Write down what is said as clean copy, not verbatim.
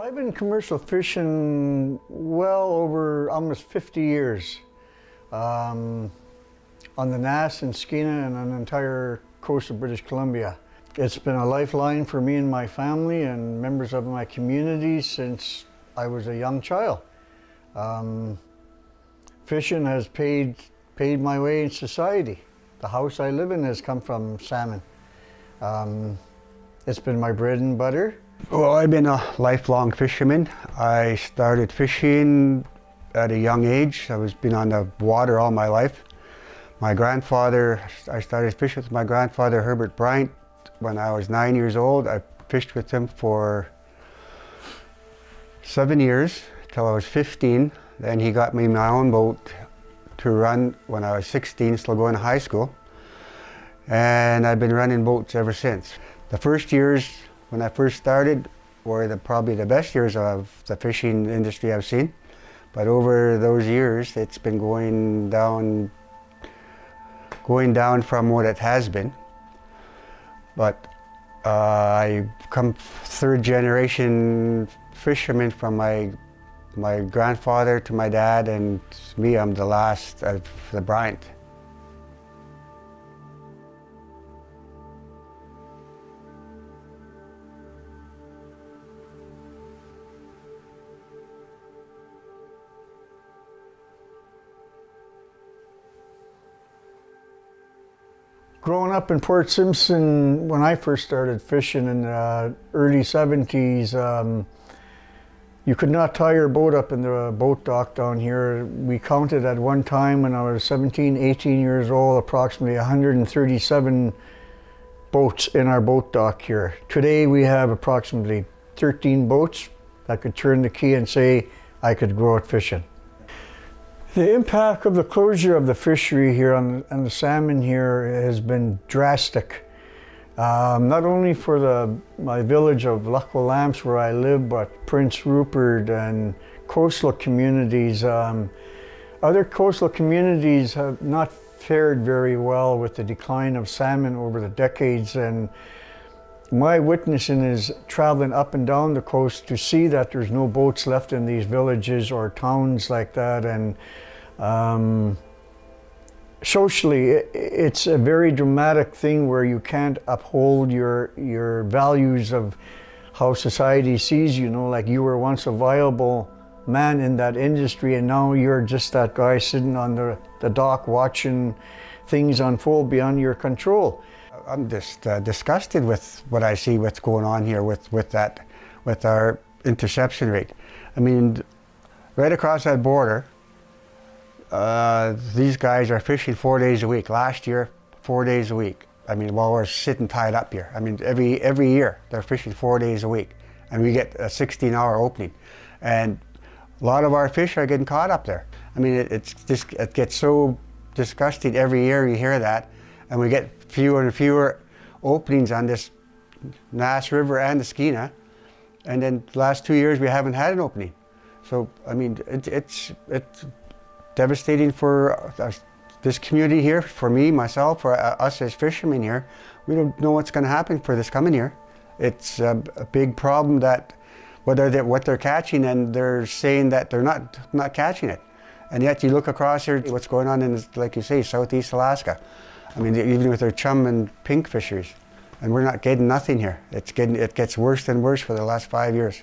I've been commercial fishing well over almost 50 years on the Nass and Skeena and on the entire coast of British Columbia. It's been a lifeline for me and my family and members of my community since I was a young child. Fishing has paid my way in society. The house I live in has come from salmon. It's been my bread and butter. Well, I've been a lifelong fisherman. I started fishing at a young age. I've been on the water all my life. I started fishing with my grandfather, Herbert Bryant, when I was 9 years old. I fished with him for 7 years, till I was 15. Then he got me my own boat to run when I was 16, still going to high school. And I've been running boats ever since. The first years when I first started were probably the best years of the fishing industry I've seen. But over those years, it's been going down from what it has been. But I come third generation fisherman from my grandfather to my dad, and me, I'm the last of the Bryant. Growing up in Port Simpson, when I first started fishing in the early 70s, you could not tie your boat up in the boat dock down here. We counted at one time when I was 17, 18 years old, approximately 137 boats in our boat dock here. Today we have approximately 13 boats that could turn the key and say, I could go out fishing. The impact of the closure of the fishery here on the salmon here has been drastic. Not only for my village of Lamps where I live, but Prince Rupert and coastal communities. Other coastal communities have not fared very well with the decline of salmon over the decades, and my witnessing is traveling up and down the coast to see that there's no boats left in these villages or towns like that. And socially, it's a very dramatic thing where you can't uphold your values of how society sees you. Like you were once a viable man in that industry, and now you're just that guy sitting on the dock watching things unfold beyond your control. I'm just disgusted with what I see, what's going on here with our interception rate. I mean, right across that border, these guys are fishing 4 days a week. Last year, 4 days a week. I mean, while we're sitting tied up here. I mean, every year they're fishing 4 days a week, and we get a 16-hour opening. And a lot of our fish are getting caught up there. I mean, it gets so disgusting every year. You hear that, and we get fewer and fewer openings on this Nass River and the Skeena. And then the last 2 years we haven't had an opening. So I mean, it's devastating for this community here, for me, myself, for us as fishermen here. We don't know what's going to happen for this coming year. It's a big problem that what they're catching, and they're saying that they're not catching it. And yet you look across here, what's going on in, like you say, southeast Alaska. I mean, even with their chum and pink fisheries, and we're not getting nothing here. It gets worse and worse for the last 5 years.